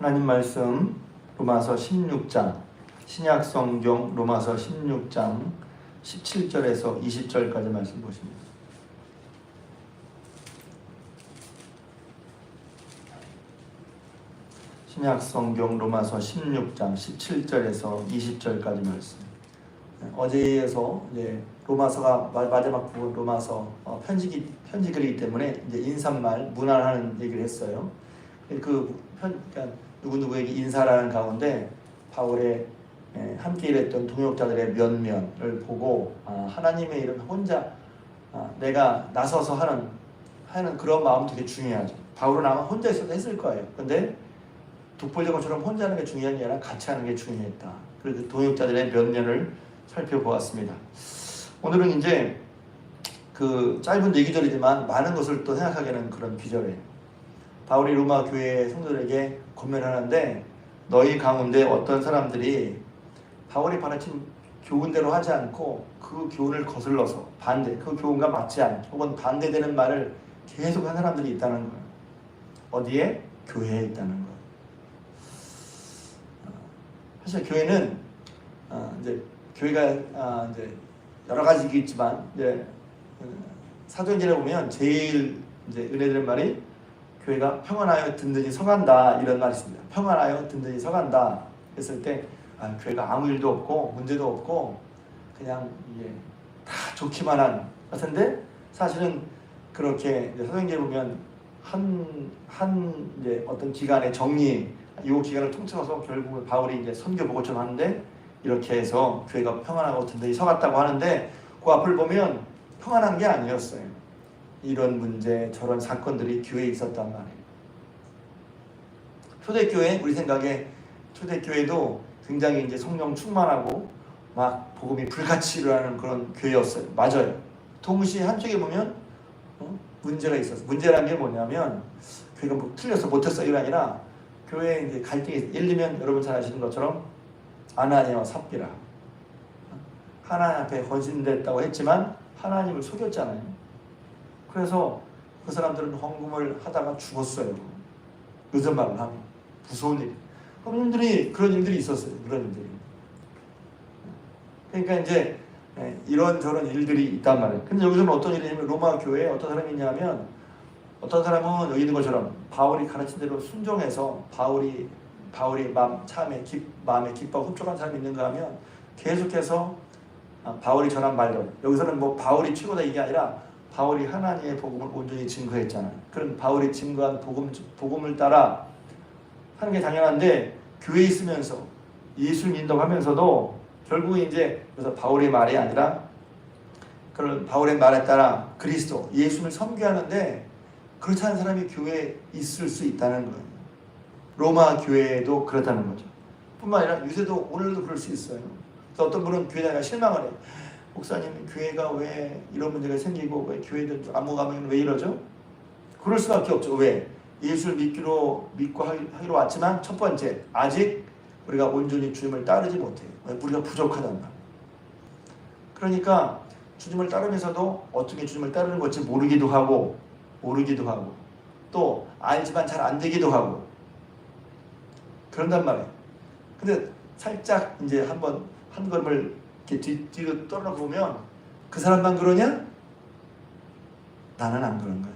하나님 말씀 로마서 16장 신약 성경 로마서 16장 17절에서 20절까지 말씀 보십니다. 신약 성경 로마서 16장 17절에서 20절까지 말씀. 어제에 이어서 이제 로마서가 마지막 부분 로마서 편지글이기 때문에 이제 인사말 문안하는 얘기를 했어요. 그러니까 누구누구에게 인사라는 가운데 바울의 함께 일했던 동역자들의 면면을 보고 하나님의 일은 혼자 내가 나서서 하는 그런 마음 되게 중요하죠. 바울은 아마 혼자 있어도 했을 거예요. 근데 독보적으로처럼 혼자 하는 게 중요한 게 아니라 같이 하는 게 중요했다. 그래서 그 동역자들의 면면을 살펴보았습니다. 오늘은 이제 그 짧은 얘기들이지만 많은 것을 또 생각하게 하는 그런 귀절이에요. 바울이 로마 교회 성도들에게 권면하는데 너희 가운데 어떤 사람들이 바울이 가르친 교훈대로 하지 않고 그 교훈을 거슬러서 그 교훈과 맞지 않고 혹은 반대되는 말을 계속 한 사람들이 있다는 거예요. 어디에? 교회에 있다는 거예요. 사실 교회는 이제 교회가 이제 여러 가지 있지만 이제 사도행전에 보면 제일 이제 은혜되는 말이 교회가 평안하여 든든히 서간다 이런 말이 있습니다. 평안하여 든든히 서간다 했을 때 교회가 아무 일도 없고 문제도 없고 그냥 이게 다 좋기만 한 같은데 사실은 그렇게 사도행전에 보면 한 이제 어떤 기간의 정리 이 기간을 통틀어서 결국 바울이 이제 선교 보고처럼 하는데 이렇게 해서 교회가 평안하고 든든히 서갔다고 하는데 그 앞을 보면 평안한 게 아니었어요. 이런 문제 저런 사건들이 교회에 있었단 말이에요. 초대교회 우리 생각에 초대교회도 굉장히 이제 성령 충만하고 막 복음이 불같이 일어나는 그런 교회였어요. 맞아요. 동시에 한쪽에 보면 문제가 있었어요. 문제라는 게 뭐냐면 교회가 뭐 틀려서 못했어 이게 아니라 교회에 이제 갈등이 있어요. 예를 들면 여러분 잘 아시는 것처럼 아나니아와 삽비라 하나님 앞에 헌신됐다고 했지만 하나님을 속였잖아요. 그래서 그 사람들은 헌금을 하다가 죽었어요. 의존말을 하면 무서운 일. 그런 일들이 있었어요. 그런 일들이. 그러니까 이제 이런저런 일들이 있단 말이에요. 근데 여기서는 어떤 일이냐면 로마 교회에 어떤 사람이 있냐면 어떤 사람은 여기 있는 것처럼 바울이 가르친 대로 순종해서 바울이 마음에 기뻐하고 흡족한 사람이 있는가 하면 계속해서 바울이 전한 말들 여기서는 뭐 바울이 최고다 이게 아니라 바울이 하나님의 복음을 온전히 증거했잖아요. 그럼 바울이 증거한 복음을 따라 하는 게 당연한데 교회에 있으면서 예수를 인도하면서도 결국에 이제 그래서 바울의 말이 아니라 그런 바울의 말에 따라 그리스도 예수를 섬기하는데 그렇지 않은 사람이 교회에 있을 수 있다는 거예요. 로마 교회도 그렇다는 거죠. 뿐만 아니라 요새도 오늘도 그럴 수 있어요. 그래서 어떤 분은 교회에 대해 실망을 해요. 목사님 교회가 왜 이런 문제가 생기고 왜 교회들 아무 가면 왜 이러죠? 그럴 수밖에 없죠. 왜? 예수를 믿고 하기로 왔지만 첫 번째 아직 우리가 온전히 주님을 따르지 못해요. 우리가 부족하단 말이에요. 그러니까 주님을 따르면서도 어떻게 주님을 따르는 건지 모르기도 하고 또 알지만 잘 안 되기도 하고 그런단 말이에요. 근데 살짝 이제 한번 한 걸음을 이렇게 뒤로 떨어져 보면 그 사람만 그러냐? 나는 안 그런 거야.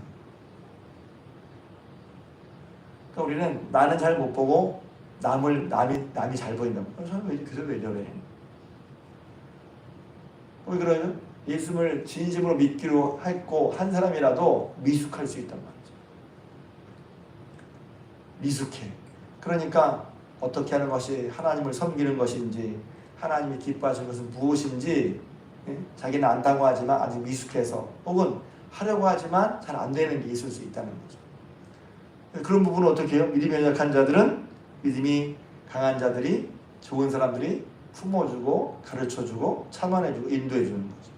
그러니까 우리는 나는 잘 못 보고 남이 잘 보인다고. 그 사람 왜 저래? 왜 그러냐? 예수를 진심으로 믿기로 했고 한 사람이라도 미숙할 수 있단 말이죠. 미숙해. 그러니까 어떻게 하는 것이 하나님을 섬기는 것인지 하나님이 기뻐하시는 것은 무엇인지 자기는 안다고 하지만 아직 미숙해서 혹은 하려고 하지만 잘 안 되는 게 있을 수 있다는 거죠. 그런 부분은 어떻게 해요? 믿음이 연약한 자들은 믿음이 강한 자들이 좋은 사람들이 품어주고 가르쳐주고 참아내주고 인도해주는 거죠.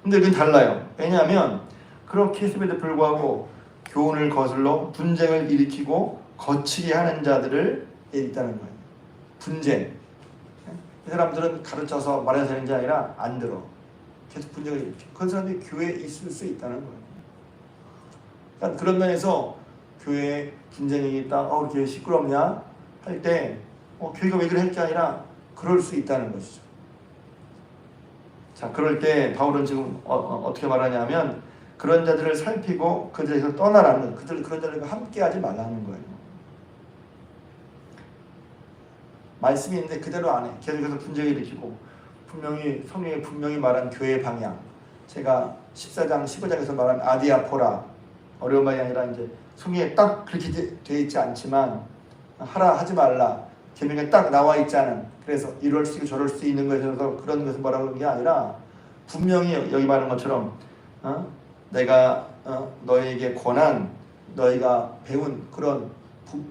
근데 그건 달라요. 왜냐하면 그렇게 했음에도 불구하고 교훈을 거슬러 분쟁을 일으키고 거치게 하는 자들을 있다는 거예요. 분쟁. 이 사람들은 가르쳐서 말해서 되는 게 아니라 안 들어. 계속 분쟁을 일으키고 그런 사람들이 교회에 있을 수 있다는 거예요. 그러니까 그런 면에서 교회에 분쟁이 있다. 교회 시끄럽냐? 할 때 교회가 왜 그래 할 게 아니라 그럴 수 있다는 것이죠. 자, 그럴 때 바울은 지금 어떻게 말하냐면 그런 자들을 살피고 그들에서 떠나라는, 그런 자들과 함께하지 말라는 거예요. 말씀이 있는데 그대로 안 해. 계속해서 분쟁을 일으키고, 분명히 성경에 분명히 말한 교회의 방향, 제가 14장 15장에서 말한 아디아포라, 어려운 말이 아니라 이제 성경에 딱 그렇게 되어 있지 않지만 하라 하지 말라 계명에 딱 나와 있지 않은, 그래서 이럴 수 있고 저럴 수 있는 것에 대해서 그런 것을 뭐라고 하는 게 아니라 분명히 여기 말하는 것처럼 내가 너에게 권한, 너희가 배운 그런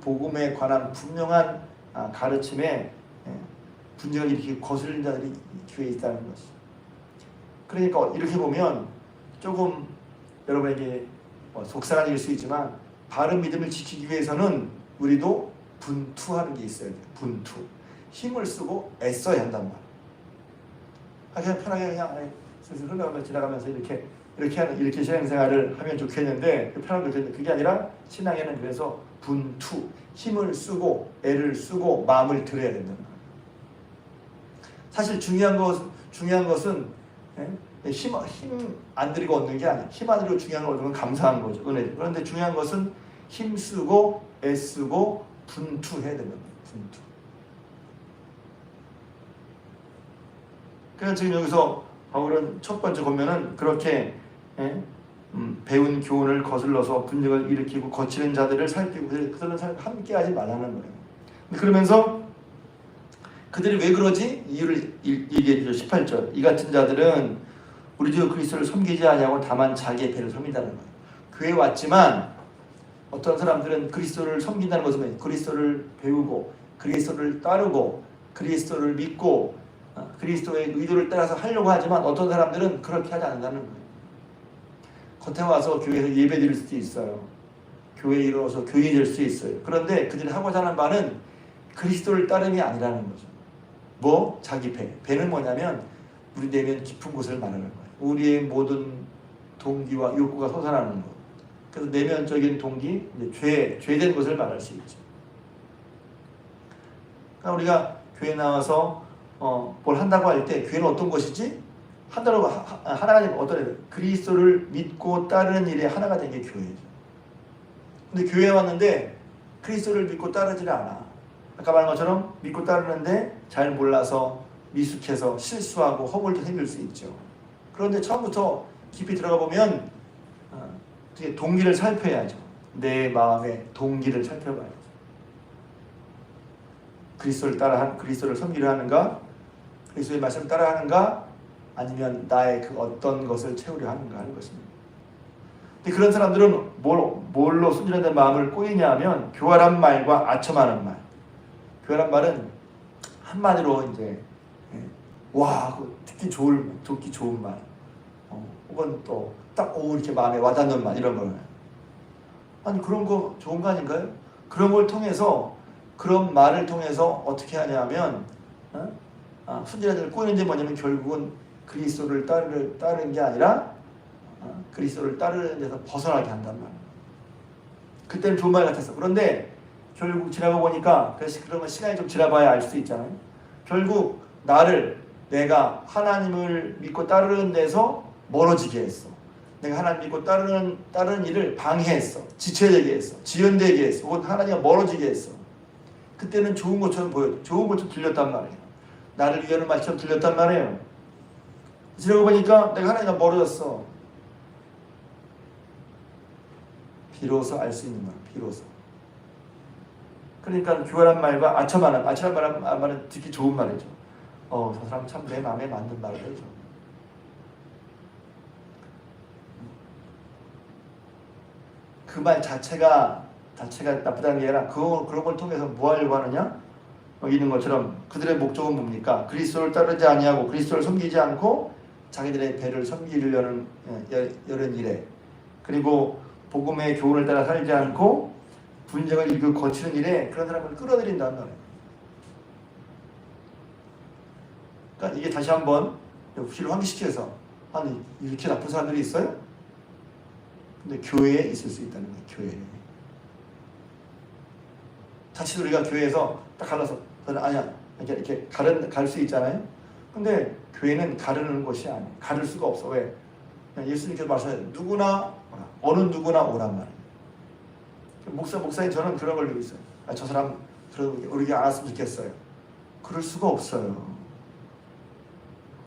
복음에 관한 분명한 가르침에 분쟁을 일으키고 거슬린 자들이 교회에 있다는 것이죠. 그러니까 이렇게 보면 조금 여러분에게 속상한 일일 수 있지만 바른 믿음을 지키기 위해서는 우리도 분투하는 게 있어야 돼요. 분투. 힘을 쓰고 애써야 한단 말이에요. 그냥 편하게 그냥 슬슬 흘러가면서 지나가면서 이렇게 신앙생활을 하면 좋겠는데 편하게 좋겠는데 그게 아니라 신앙에는 그래서 분투, 힘을 쓰고 애를 쓰고 마음을 들여야 된단 말이에요. 사실 중요한 것은 힘 안 들이고 얻는 게 아니에요. 힘 안 들이고 중요한 걸 얻는 건 감사한 거죠. 은혜. 그런데 중요한 것은 힘 쓰고 애쓰고 분투해야 된다. 분투. 그래서 지금 여기서 바울은 첫 번째 보면은 그렇게 배운 교훈을 거슬러서 분쟁을 일으키고 거치는 자들을 살피고 그들은 함께하지 말라는 거예요. 그러면서 그들이 왜 그러지? 이유를 얘기해 주죠. 18절. 이 같은 자들은 우리 주 그리스도를 섬기지 아니하고 다만 자기의 배를 섬긴다는 거예요. 교회에 왔지만 어떤 사람들은 그리스도를 섬긴다는 것은 그리스도를 배우고 그리스도를 따르고 그리스도를 믿고 그리스도의 의도를 따라서 하려고 하지만 어떤 사람들은 그렇게 하지 않는다는 거예요. 겉에 와서 교회에서 예배 드릴 수도 있어요. 교회에 이르러서 교인이 될 수 있어요. 그런데 그들이 하고자 하는 바는 그리스도를 따름이 아니라는 거죠. 뭐? 자기 배. 배는 뭐냐면 우리 내면 깊은 곳을 말하는 거예요. 우리의 모든 동기와 욕구가 솟아나는 것. 그래서 내면적인 동기, 죄된 것을 말할 수 있죠. 그러니까 우리가 교회 나와서 뭘 한다고 할 때 교회는 어떤 것이지? 하나가 된 어떤 그리스도를 믿고 따르는 일에 하나가 된 게 교회죠. 근데 교회에 왔는데 그리스도를 믿고 따르지를 않아. 아까 말한 것처럼 믿고 따르는데 잘 몰라서 미숙해서 실수하고 허물도 생길 수 있죠. 그런데 처음부터 깊이 들어가 보면 동기를 살펴야죠. 내 마음의 동기를 살펴봐야죠. 그리스도를 섬기려 하는가? 그리스도의 말씀을 따라하는가? 아니면 나의 그 어떤 것을 채우려 하는가 하는 것입니다. 근데 그런 사람들은 뭘로 순진한 마음을 꼬이냐 하면 교활한 말과 아첨하는 말. 교활한 말은 한마디로 이제 와 듣기 좋은 말, 혹은 또 딱 이렇게 마음에 와닿는 말 이런 걸. 아니 그런 거 좋은 거 아닌가요? 그런 걸 통해서 그런 말을 통해서 어떻게 하냐면 순진한 꼬이는 게 뭐냐면 결국은 그리스도를 따르는 게 아니라 그리스도를 따르는 데서 벗어나게 한단 말이에요. 그때는 좋은 말 같았어. 그런데 결국 지나가 보니까 그러면 시간이 좀 지나봐야 알 수 있잖아요. 결국 내가 하나님을 믿고 따르는 데서 멀어지게 했어. 내가 하나님 믿고 따르는 일을 방해했어. 지체되게 했어. 지연되게 했어. 혹은 하나님과 멀어지게 했어. 그때는 좋은 것처럼 보여도 좋은 것처럼 들렸단 말이에요. 나를 위하는 말처럼 들렸단 말이에요. 지나고 보니까 내가 하나님과 멀어졌어. 비로소 알 수 있는 말, 비로소. 그러니까 교활한 말과 아첨하는 말은 듣기 좋은 말이죠. 저 사람 참 내 마음에 맞는 말을 해줘. 그 말 자체가 나쁘다는 게 아니라 그런 걸 통해서 뭐 하려고 하느냐? 여기 있는 것처럼 그들의 목적은 뭡니까? 그리스도를 따르지 아니하고 그리스도를 섬기지 않고 자기들의 배를 섬기려는 일에, 그리고 복음의 교훈을 따라 살지 않고 분쟁을 일으키고 거치는 일에 그런 사람을 끌어들인다는 거예요. 그러니까 이게 다시 한번 우리를 환기시켜서 아니 이렇게 나쁜 사람들이 있어요? 근데 교회에 있을 수 있다는 거예요. 교회에. 자칫 우리가 교회에서 딱 갈라서 너는 아니야 이렇게 갈 수 있잖아요. 근데 교회는 가르는 곳이 아니에요. 가를 수가 없어. 왜? 예수님께서 말씀하셨어요. 누구나 어느 누구나 오란 말이에요. 목사님 저는 그런 걸 믿고 있어요. 저 사람 그러게 안 왔으면 좋겠어요. 그럴 수가 없어요.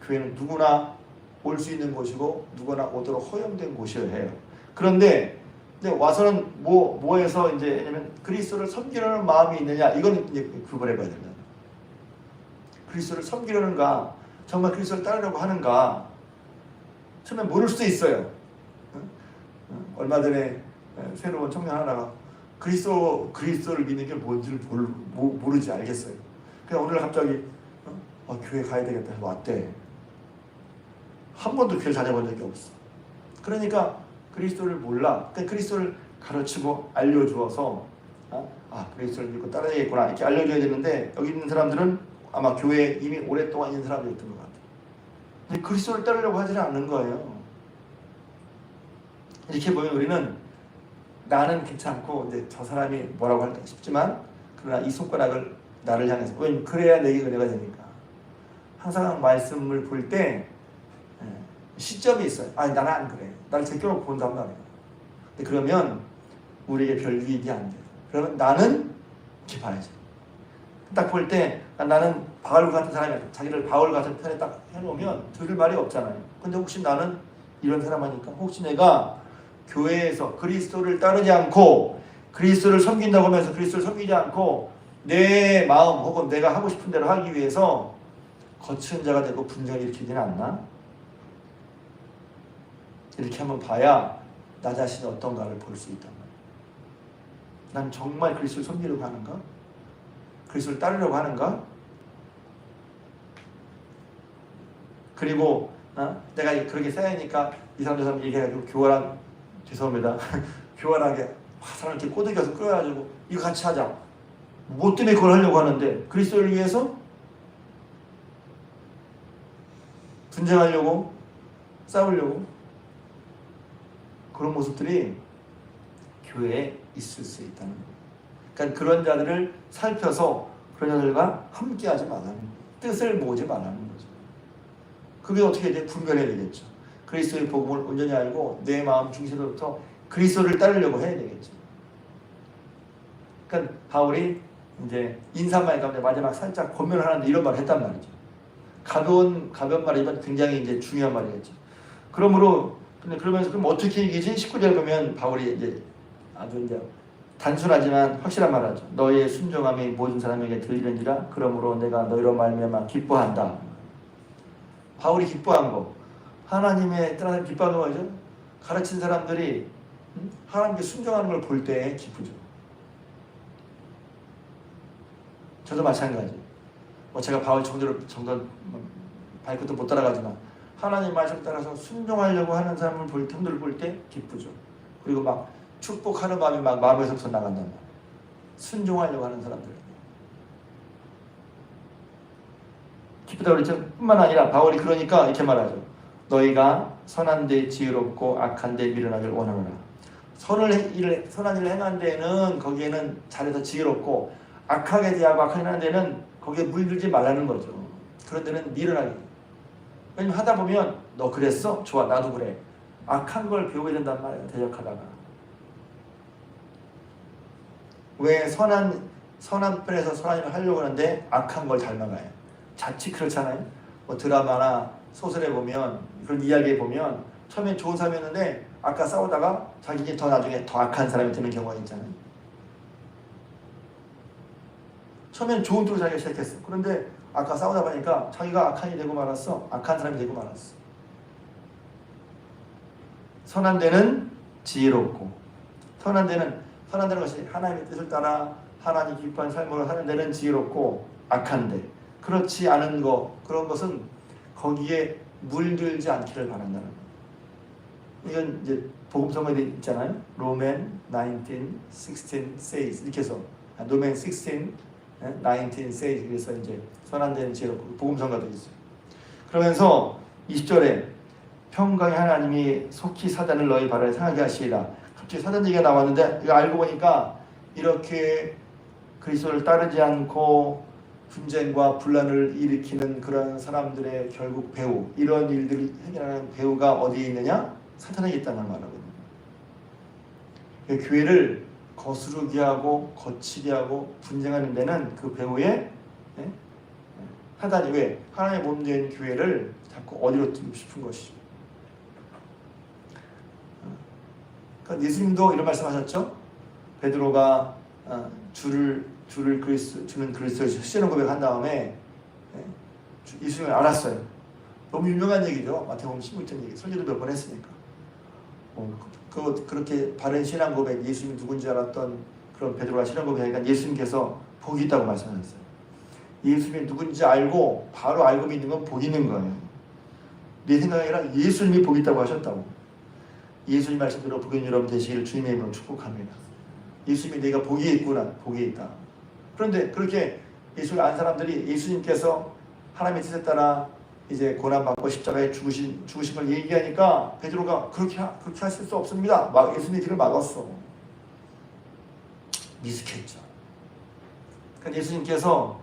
교회는 누구나 올 수 있는 곳이고 누구나 오도록 허용된 곳이어야 해요. 그런데 이제 와서는 뭐해서 이제 왜냐면 그리스도를 섬기려는 마음이 있느냐 이건 이제 구분해봐야 된다. 그리스도를 섬기려는가 정말 그리스도를 따르려고 하는가 처음에 모를 수도 있어요. 얼마 전에 새로운 청년 하나가 그리스도를 믿는 게 뭔지를 모르지 알겠어요. 그냥 오늘 갑자기 교회 가야 되겠다 해서 왔대. 한 번도 교회 다녀본 적이 없어. 그러니까 그리스도를 몰라. 그러니까 그리스도를 가르치고 알려주어서 그리스도를 믿고 따라야겠구나 이렇게 알려줘야 되는데 여기 있는 사람들은 아마 교회에 이미 오랫동안 있는 사람들이었던 것 같아요. 근데 그리스도를 따르려고 하지는 않는 거예요. 이렇게 보면 우리는 나는 괜찮고 이제 저 사람이 뭐라고 할까 싶지만 그러나 이 손가락을 나를 향해서 왜냐면 그래야 내게 은혜가 되니까 항상 말씀을 볼 때 시점이 있어요. 아니 나는 안 그래. 나를 제껴놓고 본단 말이에요. 근데 그러면 우리에게 별 이익이 안 돼요. 그러면 나는 이렇게 봐야지. 딱 볼 때 나는 바울 같은 사람이야. 자기를 바울 같은 편에 딱 해놓으면 들을 말이 없잖아요. 근데 혹시 나는 이런 사람 하니까 혹시 내가 교회에서 그리스도를 따르지 않고 그리스도를 섬긴다고 하면서 그리스도를 섬기지 않고 내 마음 혹은 내가 하고 싶은 대로 하기 위해서 거친 자가 되고 분쟁을 일으키지는 않나? 이렇게 한번 봐야 나 자신이 어떤가를 볼 수 있단 말이야. 난 정말 그리스도를 섬기려고 하는가? 그리스도를 따르려고 하는가? 그리고 내가 그렇게 쌓이니까 이 사람 저 사람 얘기해가지고 죄송합니다. 교활하게 사람을 이렇게 꼬드겨서 끌어가지고 이거 같이 하자. 뭐 때문에 그걸 하려고 하는데 그리스도를 위해서 분쟁하려고 싸우려고 그런 모습들이 교회에 있을 수 있다는 거예요. 그러니까 그런 자들을 살펴서 그런 자들과 함께하지 말라는 거예요. 뜻을 모으지 말라는 거죠. 그게 어떻게 돼? 분별해야 되겠죠. 그리스도의 복음을 온전히 알고 내 마음 중심으로부터 그리스도를 따르려고 해야 되겠죠. 그러니까 바울이 이제 인사말 가운데 마지막 살짝 권면을 하는데 이런 말을 했단 말이죠. 가벼운 말이지만 굉장히 이제 중요한 말이겠죠. 그러면서 그럼 어떻게 이기지? 19절 보면 바울이 이제 아주 이제 단순하지만 확실한 말하죠. 너희의 순종함이 모든 사람에게 들리는지라 그러므로 내가 너희로 말미암아 기뻐한다. 바울이 기뻐한 거. 하나님의 따라서 기뻐하는 거죠. 가르친 사람들이 하나님께 순종하는 걸 볼 때 기쁘죠. 저도 마찬가지. 제가 바울 정도로 발끝도 못 따라가지만 하나님 말씀 따라서 순종하려고 하는 사람을 형들을 볼 때 기쁘죠. 그리고 막 축복하는 마음이 막 마음에서부터 나간단 말이에요. 순종하려고 하는 사람들. 기쁘다 그랬죠. 뿐만 아니라 바울이 그러니까 이렇게 말하죠. 너희가 선한 데 지혜롭고 악한 데 미련하길 원하노라. 선한 일을 행한 데는 거기에는 잘해서 지혜롭고 악하게 대하고 악하게 하는 데는 거기에 물들지 말라는 거죠. 그런 데는 미련하게. 왜냐면 하다 보면 너 그랬어? 좋아 나도 그래. 악한 걸 배우게 된단 말이에요. 대적하다가. 왜 선한 편에서 선한 일을 하려고 하는데 악한 걸 닮아가요. 자칫 그렇잖아요. 드라마나 소설에 보면 그런 이야기에 보면 처음엔 좋은 사람이었는데 아까 싸우다가 자기가 더 나중에 더 악한 사람이 되는 경우가 있잖아요. 처음엔 좋은 쪽으로 자기가 시작했어. 그런데 아까 싸우다 보니까 자기가 악한이 되고 말았어. 악한 사람이 되고 말았어. 선한 데는 지혜롭고 선한 데는 것이 하나님의 뜻을 따라 하나님 기뻐하는 삶으로 사는 데는 지혜롭고 악한데 그렇지 않은 그런 것은 거기에 물들지 않기를 바란다는 거예요. 이건 이제 복음서에 있잖아요. 로맨 19:16 says 이렇게 해서 로맨 16, 19 says 그래서 이제 선한 데는 지혜롭고 복음서가 되어 있어요. 그러면서 20절에 평강의 하나님이 속히 사단을 너희 발을 상하게 하시리라. 갑자기 사단 얘기가 나왔는데 이거 알고 보니까 이렇게 그리스도를 따르지 않고 분쟁과 분란을 일으키는 그런 사람들의 결국 배후, 이런 일들을 해결하는 배후가 어디에 있느냐? 사탄에게 있다는 말하거든요. 교회를 거스르게 하고 거치게 하고 분쟁하는 데는 그 배후에 사단이 왜? 하나님의 몸 된 교회를 자꾸 어디로 띄고 싶은 것이죠. 그러니까 예수님도 이런 말씀하셨죠. 베드로가 주는 그리스도의 시험 고백한 다음에 예수님을 알았어요. 너무 유명한 얘기죠. 마태복음 16장 얘기. 설교도 몇 번 했으니까. 그렇게 바른 신앙 고백, 예수님이 누군지 알았던 그런 베드로가 신앙 고백하니까 예수님께서 복이 있다고 말씀하셨어요. 예수님이 누군지 알고 바로 알고 믿는 건 복이 있는 거예요. 내 생각이 아니라 예수님이 복이 있다고 하셨다고. 예수님 말씀대로 복인 여러분 되시기를 주님의 이름으로 축복합니다. 예수님이 내가 복이 있구나, 복이 있다. 그런데 그렇게 예수를 안 사람들이 예수님께서 하나님의 뜻에 따라 이제 고난받고 십자가에 죽으신 걸 얘기하니까 베드로가 그렇게 하실 수 없습니다. 예수님의 길을 막았어. 미숙했죠. 그러니까 예수님께서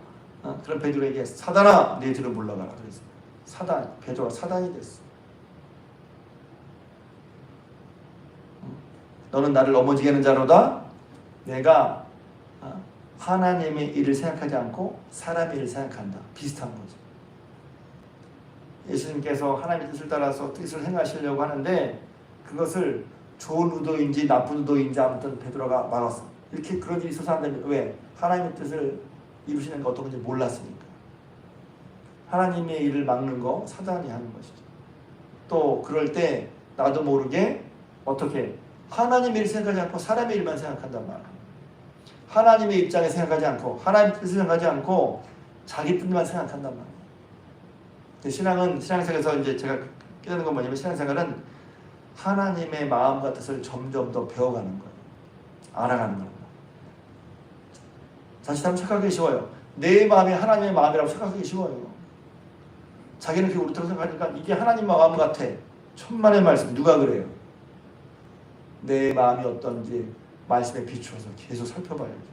그런 베드로에게 사단아 내 뒤로 물러가라 그랬어요. 베드로가 사단이 됐어. 너는 나를 넘어지게 하는 자로다. 내가 하나님의 일을 생각하지 않고 사람의 일을 생각한다. 비슷한 거죠. 예수님께서 하나님의 뜻을 따라서 뜻을 행하시려고 하는데 그것을 좋은 의도인지 나쁜 의도인지 아무튼 베드로가 막았어. 이렇게 그런 일이 있어서 한다면 왜? 하나님의 뜻을 이루시는 게 어떤 건지 몰랐으니까. 하나님의 일을 막는 거 사단이 하는 것이죠. 또 그럴 때 나도 모르게 어떻게 하나님의 일을 생각하지 않고 사람의 일만 생각한단 말이에요. 하나님의 입장에 생각하지 않고 하나님의 뜻을 생각하지 않고 자기 뜻만 생각한단 말이에요. 신앙생활에서 이제 제가 깨닫는 건 뭐냐면 신앙생활은 하나님의 마음과 뜻을 점점 더 배워가는 거예요. 알아가는 거예요. 자칫 하면 착각하기 쉬워요. 내 마음이 하나님의 마음이라고 착각하기 쉬워요. 자기는 그게 옳다고 생각하니까 이게 하나님 마음 같아. 천만의 말씀. 누가 그래요? 내 마음이 어떤지 말씀에 비추어서 계속 살펴봐야죠.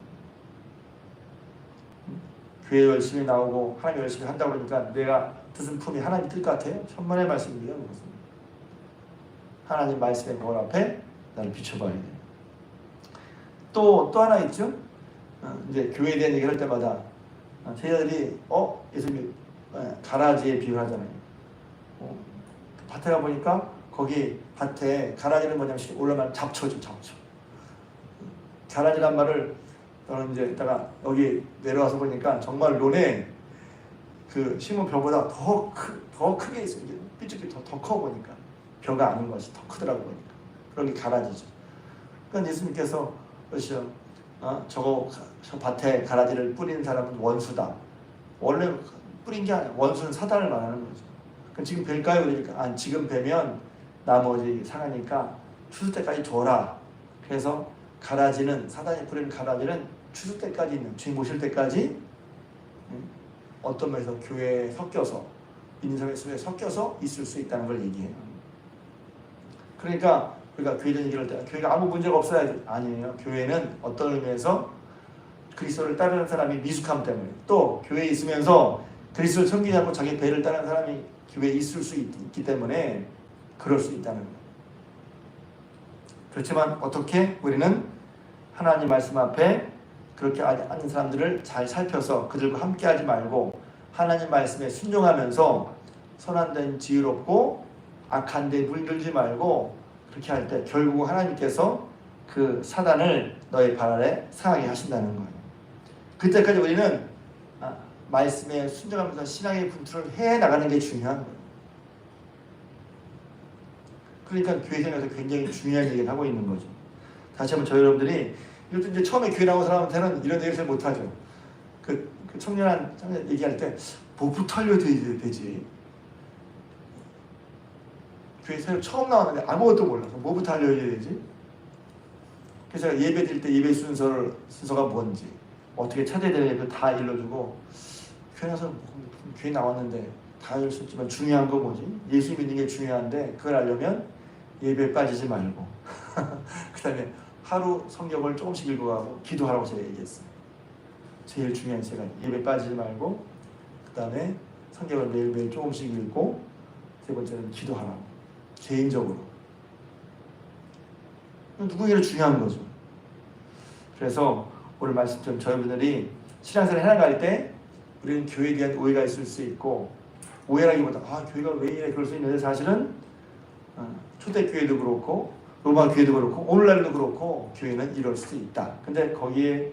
교회 열심히 나오고 하나님 열심히 한다고 그러니까 내가 뜻은 품이 하나님 뜻 같아요? 천만의 말씀이에요. 하나님 말씀의 거울 앞에 나를 비춰봐야 돼요. 또 하나 있죠. 이제 교회에 대한 얘기를 할 때마다 제자들이 예수님이 가라지에 비유하잖아요. 밭에 가보니까 거기 밭에 가라지는 뭐냐면 올라가면 잡초죠. 잡초. 가라지란 말을 저는 이제 이따가 여기 내려와서 보니까 정말 논에 그 심은 벼보다 더 크게 있어요. 삐죽이 더 커 보니까 벼가 아닌 것이 더 크더라고 보니까 그런 게 가라지죠. 그러니까 예수님께서 그러시죠. 저 밭에 가라지를 뿌리는 사람은 원수다. 원래 뿌린 게 아니라 원수는 사단을 말하는 거죠. 그럼 지금 뵐까요? 그러니까 지금 뵈면 나머지 상하니까 추수 때까지 줘라. 그래서 가라지는 사단이 뿌리는 가라지는 추수 때까지 있는 주님 오실 때까지 어떤 면에서 교회에 섞여서 있는 사람의 속에 섞여서 있을 수 있다는 걸 얘기해요. 그러니까 우리가 교회전 얘기를 할 때 교회가 아무 문제가 없어야지 아니에요. 교회는 어떤 의미에서 그리스도를 따르는 사람이 미숙함 때문에 또 교회에 있으면서 그리스도를 섬기지 않고 자기 배를 따르는 사람이 교회에 있을 수 있기 때문에 그럴 수 있다는 거예요. 그렇지만 어떻게 우리는 하나님 말씀 앞에 그렇게 하는 사람들을 잘 살펴서 그들과 함께하지 말고 하나님 말씀에 순종하면서 선한 데는 지혜롭고 악한 데 물들지 말고 그렇게 할 때 결국 하나님께서 그 사단을 너의 발 아래 상하게 하신다는 거예요. 그때까지 우리는 말씀에 순종하면서 신앙의 분투를 해나가는 게 중요한 거예요. 그러니까 교회 생활에서 굉장히 중요한 얘기를 하고 있는 거죠. 다시 한번 저희 여러분들이 이것도 이제 처음에 교회 나온 사람한테는 이런 얘기를 잘 못하죠. 그 청년 얘기할 때 뭐부터 알려드려야 되지? 교회 새로 처음 나왔는데 아무것도 몰라서 뭐부터 알려줘야 되지? 그래서 제가 예배 드릴 때 예배 순서가 뭔지 어떻게 찾아야 되는지 다 일러주고 교회 나서 교회 나왔는데 다 알릴 수 있지만 중요한 거 뭐지? 예수 믿는 게 중요한데 그걸 알려면 예배에 빠지지 말고 그 다음에 하루 성경을 조금씩 읽어가고 기도하라고 제가 얘기했어요. 제일 중요한 세 가지. 예배 빠지지 말고, 그 다음에 성경을 매일매일 조금씩 읽고, 세 번째는 기도하라고. 개인적으로. 누구에게나 중요한 거죠. 그래서 오늘 말씀처럼 저희분들이 신앙생활 해나갈 때 우리는 교회에 대한 오해가 있을 수 있고, 오해라기보다 교회가 왜 이래 그럴 수 있는데, 사실은 초대교회도 그렇고 로마 교회도 그렇고 오늘날도 그렇고 교회는 이럴 수도 있다. 근데 거기에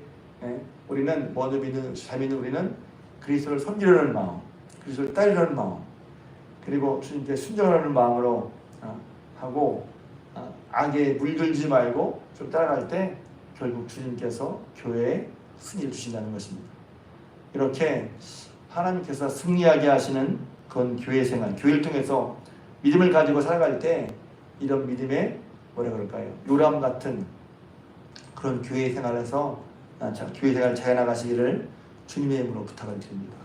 우리는 먼저 잘 믿는 우리는 그리스도를 섬기려는 마음, 그리스도를 따르려는 마음, 그리고 주님께 순종하는 마음으로 하고 악에 물들지 말고 좀 따라갈 때 결국 주님께서 교회에 승리를 주신다는 것입니다. 이렇게 하나님께서 승리하게 하시는 그런 교회 생활, 교회를 통해서 믿음을 가지고 살아갈 때 이런 믿음의 뭐라 그럴까요? 요람 같은 그런 교회 생활에서 교회 생활을 잘 나가시기를 주님의 이름으로 부탁을 드립니다.